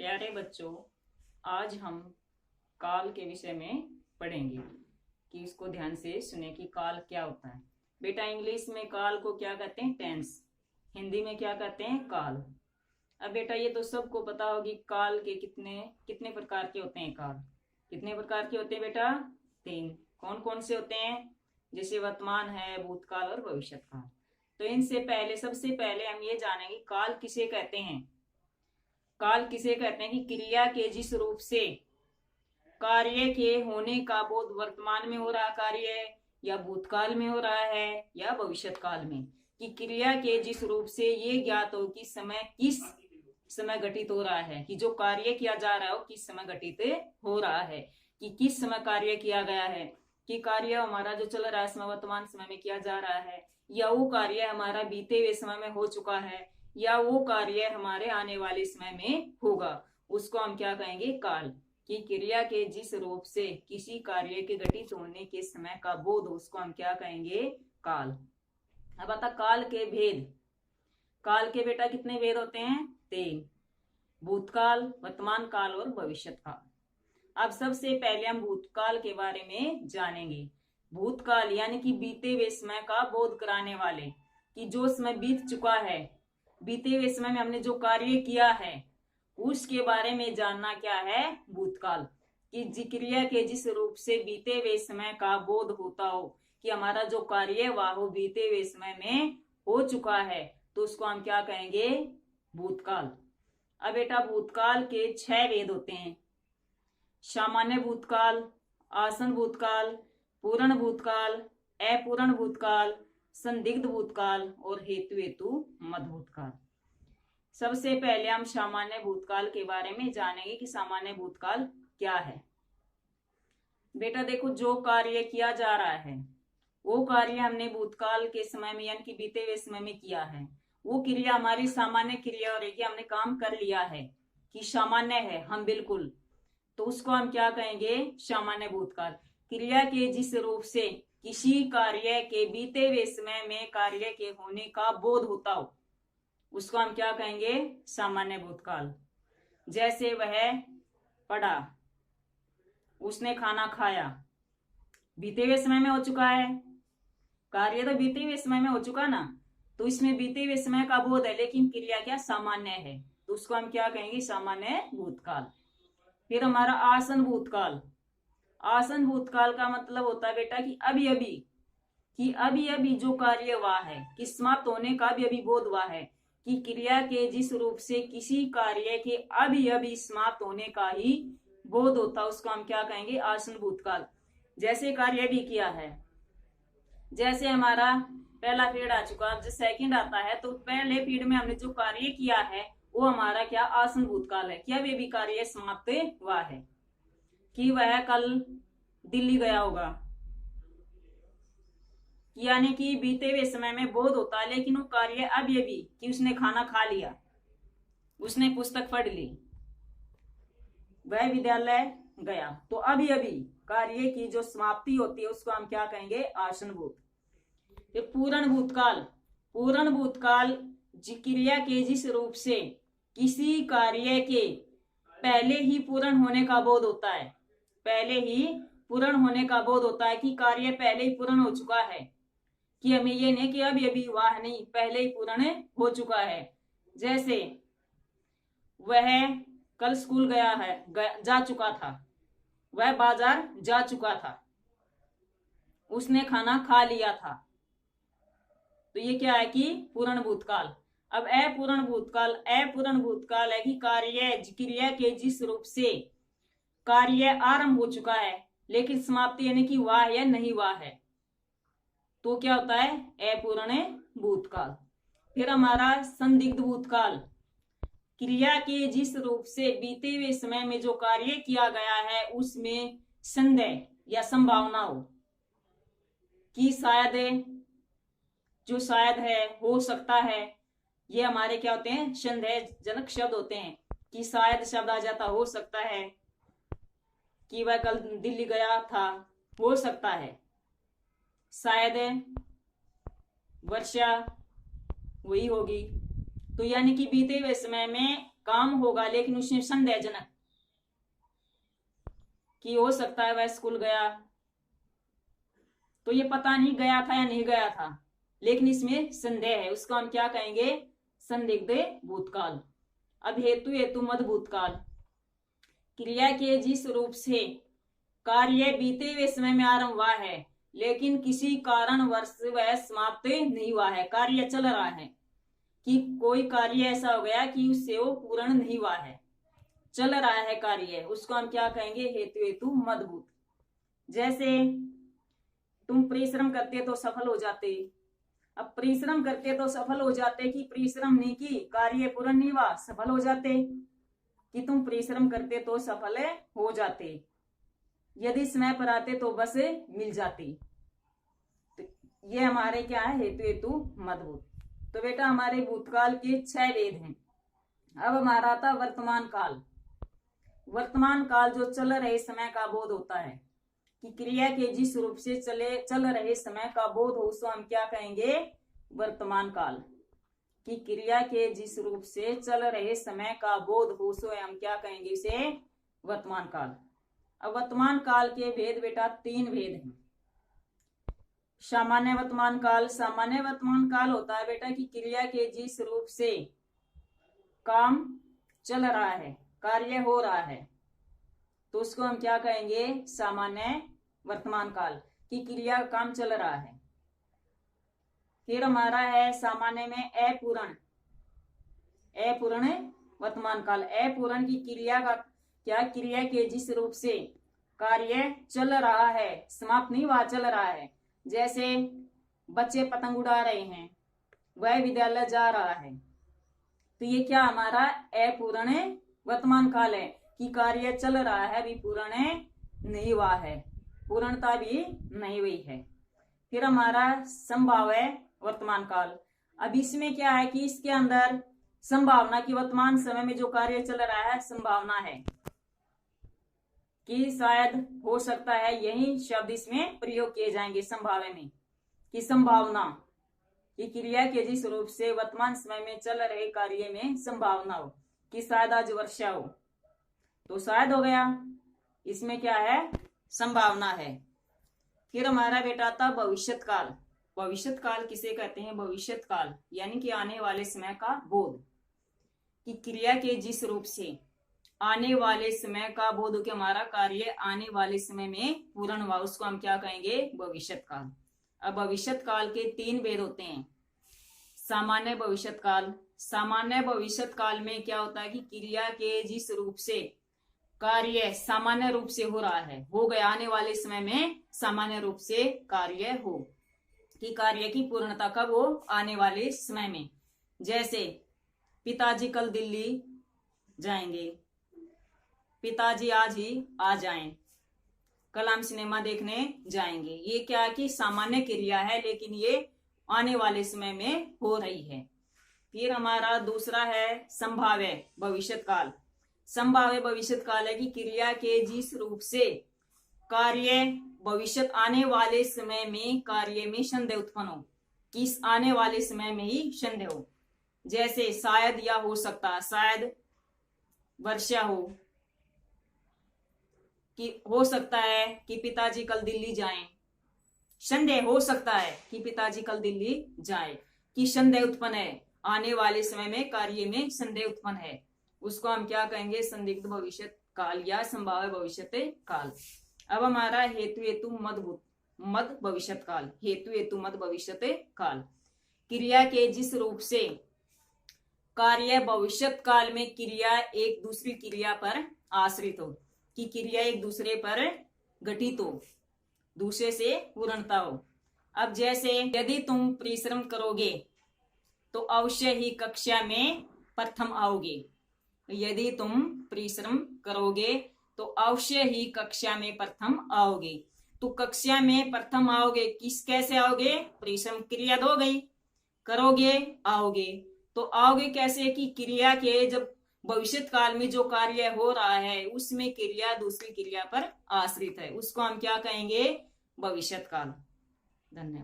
प्यारे बच्चों, आज हम काल के विषय में पढ़ेंगे कि इसको ध्यान से सुने कि काल क्या होता है। बेटा, इंग्लिश में काल को क्या कहते हैं? टेंस। हिंदी में क्या कहते हैं? काल। अब बेटा, ये तो सबको पता होगी काल के कितने कितने प्रकार के होते हैं। काल कितने प्रकार के होते हैं बेटा? 3। कौन कौन से होते हैं? जैसे वर्तमान है, भूतकाल और भविष्य काल। तो इनसे पहले सबसे पहले हम ये जानेंगे काल किसे कहते हैं। काल किसे कहते हैं कि क्रिया के जिस रूप से कार्य के होने का बोध वर्तमान में हो रहा कार्य है, या भूतकाल में हो रहा है, या भविष्य काल में, कि क्रिया के जिस रूप से ये ज्ञात हो कि समय किस समय घटित हो रहा है, कि जो कार्य किया जा रहा है वो किस समय घटित हो रहा है, कि किस समय कार्य किया गया है, कि कार्य हमारा जो चल रहा है समय वर्तमान समय में किया जा रहा है, या वो कार्य हमारा बीते हुए समय में हो चुका है, या वो कार्य हमारे आने वाले समय में होगा, उसको हम क्या कहेंगे? काल। कि क्रिया के जिस रूप से किसी कार्य के घटित होने के समय का बोध, उसको हम क्या कहेंगे? काल। अब आता काल के भेद। काल के बेटा कितने भेद होते हैं? 3। भूतकाल, वर्तमान काल और भविष्य काल। अब सबसे पहले हम भूतकाल के बारे में जानेंगे। भूतकाल यानी कि बीते हुए समय का बोध कराने वाले, कि जो समय बीत चुका है, बीते हुए समय में हमने जो कार्य किया है उसके बारे में जानना क्या है? भूतकाल। कि क्रिया के जिस रूप से बीते हुए समय का बोध होता हो कि हमारा जो कार्य वह हो बीते हुए समय में हो चुका है, तो उसको हम क्या कहेंगे? भूतकाल। अब बेटा, भूतकाल के 6 भेद होते हैं। सामान्य भूतकाल, आसन भूतकाल, पूर्ण भूतकाल, अपूर्ण भूतकाल, संदिग्ध भूतकाल और हेतु मध्य भूतकाल। सबसे पहले हम सामान्य भूतकाल के बारे में जानेंगे कि सामान्य भूतकाल क्या है। बेटा देखो, जो कार्य किया जा रहा है वो कार्य हमने भूतकाल के समय में यानी कि बीते हुए समय में किया है, वो क्रिया हमारी सामान्य क्रिया हो रही है, हमने काम कर लिया है, कि सामान्य है हम बिल्कुल, तो उसको हम क्या कहेंगे? सामान्य भूतकाल। क्रिया के जिस रूप से किसी कार्य के बीते हुए समय में कार्य के होने का बोध होता हो, उसको हम क्या कहेंगे? सामान्य भूतकाल। जैसे वह पढ़ा, उसने खाना खाया, बीते हुए समय में हो चुका है, कार्य तो बीते हुए समय में हो चुका ना, तो इसमें बीते हुए समय का बोध है, लेकिन क्रिया क्या? सामान्य है, तो उसको हम क्या कहेंगे? सामान्य भूतकाल। फिर हमारा आसन भूतकाल। आसन भूतकाल का मतलब होता है बेटा कि अभी अभी, कि अभी अभी जो कार्य हुआ है, कि समाप्त होने का भी अभी बोध हुआ है, कि क्रिया के जिस रूप से किसी कार्य के अभी अभी समाप्त होने का ही बोध होता, उसको हम क्या कहेंगे? आसन भूतकाल। जैसे कार्य भी किया है, जैसे हमारा पहला पीरियड आ चुका, अब जो सेकंड आता है, तो पहले पीरियड में हमने जो कार्य किया है वो हमारा क्या? आसन भूतकाल है, कि अभी भी कार्य समाप्त हुआ है, कि वह कल दिल्ली गया होगा, यानी कि बीते हुए समय में बोध होता है, लेकिन वो कार्य अभी अभी, कि उसने खाना खा लिया, उसने पुस्तक पढ़ ली, वह विद्यालय गया, तो अभी अभी कार्य की जो समाप्ति होती है उसको हम क्या कहेंगे? आसन भूत। ये पूर्ण भूतकाल। पूर्ण भूतकाल क्रिया के जिस रूप से किसी कार्य के पहले ही पूर्ण होने का बोध होता है, पहले ही पूर्ण होने का बोध होता है, कि कार्य पहले ही पूर्ण हो चुका है, कि हमें ये नहीं कि अभी अभी हुआ है, नहीं, पहले ही पूर्ण हो चुका है। जैसे वह कल स्कूल गया है, जा चुका था, वह बाजार जा चुका था, उसने खाना खा लिया था, तो ये क्या है? कि पूर्ण भूतकाल। अब अपूर्ण भूतकाल। अपूर्ण भूतकाल है कि कार्य क्रिया के जिस रूप से कार्य आरंभ हो चुका है, लेकिन समाप्ति यानी कि हुआ है या नहीं हुआ है, तो क्या होता है? अपूर्ण भूतकाल। फिर हमारा संदिग्ध भूतकाल। क्रिया के जिस रूप से बीते हुए समय में जो कार्य किया गया है उसमें संदेह या संभावना हो, कि शायद, जो शायद है, हो सकता है, ये हमारे क्या होते हैं? संदेहजनक शब्द होते हैं, कि शायद शब्द आ जाता, हो सकता है कि वह कल दिल्ली गया था, हो सकता है, शायद वर्षा वही होगी, तो यानी कि बीते हुए समय में काम होगा लेकिन उसमें संदेहजनक कि हो सकता है वह स्कूल गया, तो ये पता नहीं गया था या नहीं गया था, लेकिन इसमें संदेह है, उसको हम क्या कहेंगे? संदिग्ध भूतकाल। अब हेतु हेतु मद भूतकाल, क्रिया के जिस रूप से कार्य बीते हुए समय में आरंभ हुआ है लेकिन किसी कारणवश वह समाप्त नहीं हुआ है, कार्य चल रहा है, कि कोई कार्य ऐसा हो गया कि उससे वो पूर्ण नहीं हुआ है, चल रहा है कार्य, उसको हम क्या कहेंगे? हेतु हेतु मदभूत। जैसे तुम परिश्रम करते तो सफल हो जाते, अब परिश्रम करते तो सफल हो जाते कि परिश्रम नहीं की, कार्य पूर्ण नहीं हुआ, सफल हो जाते, कि तुम परिश्रम करते तो सफल हो जाते, यदि समय पर आते तो बस मिल जाती। तो ये हमारे क्या है? हेतु हेतु मदभूत। तो बेटा हमारे भूतकाल के 6 वेद हैं। अब हमारा था वर्तमान काल। वर्तमान काल जो चल रहे समय का बोध होता है, कि क्रिया के जिस रूप से चल रहे समय का बोध हो, उसको हम क्या कहेंगे? वर्तमान काल। कि क्रिया के जिस रूप से चल रहे समय का बोध हो, उसको हम क्या कहेंगे? इसे वर्तमान काल। अब वर्तमान काल के भेद बेटा 3 भेद हैं। सामान्य वर्तमान काल। सामान्य वर्तमान काल होता है बेटा कि क्रिया के जिस रूप से काम चल रहा है, कार्य हो रहा है, तो उसको हम क्या कहेंगे? सामान्य वर्तमान काल, की क्रिया का काम चल रहा है। फिर हमारा है सामान्य में अपूर्ण। अपूर्ण वर्तमान काल। अपूर्ण की क्रिया का क्या? क्रिया के जिस रूप से कार्य चल रहा है, समाप्त नहीं हुआ, चल रहा है। जैसे बच्चे पतंग उड़ा रहे हैं, वह विद्यालय जा रहा है, तो ये क्या हमारा अपूर्ण वर्तमान काल है, कि कार्य चल रहा है, अभी पूर्ण नहीं हुआ है, पूर्णता भी नहीं हुई है। फिर हमारा संभाव्य वर्तमान काल। अब इसमें क्या है कि इसके अंदर संभावना की वर्तमान समय में जो कार्य चल रहा है, संभावना है कि शायद हो सकता है, यही शब्द इसमें प्रयोग किए जाएंगे संभाव्य में, कि संभावना कि क्रिया के जिस रूप से वर्तमान समय में चल रहे कार्य में संभावना हो कि शायद आज वर्षा हो, तो शायद हो गया, इसमें क्या है? संभावना है। फिर हमारा बेटा था भविष्यत काल। भविष्यत काल किसे कहते हैं? भविष्यत काल यानी कि आने वाले समय का बोध, कि क्रिया के जिस रूप से आने वाले समय का बोध, कि हमारा कार्य आने वाले समय में पूर्ण हुआ, उसको हम क्या कहेंगे? भविष्यत काल। अब भविष्यत काल के 3 भेद होते हैं। सामान्य भविष्यत काल। सामान्य भविष्यत काल में क्या होता है कि क्रिया के जिस रूप से कार्य सामान्य रूप से हो रहा है, हो गया, आने वाले समय में सामान्य रूप से कार्य हो, कि कार्य की पूर्णता कब हो? आने वाले समय में। जैसे पिताजी कल दिल्ली जाएंगे, पिताजी आज ही आ जाएं, कल हम सिनेमा देखने जाएंगे। ये क्या है कि सामान्य क्रिया है, लेकिन ये आने वाले समय में हो रही है। फिर हमारा दूसरा है संभाव्य भविष्यत काल। संभाव्य भविष्यत काल है कि क्रिया के जिस रूप से कार्य भविष्यत आने वाले समय में कार्य में संदेह उत्पन्न हो, कि आने वाले समय में ही संदेह हो। जैसे शायद या हो सकता, शायद वर्षा हो, कि हो सकता है कि पिताजी कल दिल्ली जाएं, संदेह हो सकता है कि पिताजी कल दिल्ली जाएं, कि संदेह उत्पन्न है, आने वाले समय में कार्य में संदेह उत्पन्न है, उसको हम क्या कहेंगे? संदिग्ध भविष्यत काल या संभाव्य भविष्यत काल। अब हमारा हेतु हेतु मद भविष्यत काल। हेतु हेतु मद भविष्यत काल, क्रिया के जिस रूप से कार्य भविष्यत काल में क्रिया एक दूसरी क्रिया पर आश्रित हो, कि क्रिया एक दूसरे पर घटित हो, दूसरे से पूर्णता हो। अब जैसे यदि तुम परिश्रम करोगे तो अवश्य ही कक्षा में प्रथम आओगे। यदि तुम परिश्रम करोगे तो अवश्य ही कक्षा में प्रथम आओगे। तो कक्षा में प्रथम आओगे, कैसे आओगे? परिश्रम क्रिया हो गई, करोगे, आओगे। तो आओगे कैसे? कि क्रिया के जब भविष्यत काल में जो कार्य हो रहा है उसमें क्रिया दूसरी क्रिया पर आश्रित है, उसको हम क्या कहेंगे? भविष्यत काल। धन्यवाद।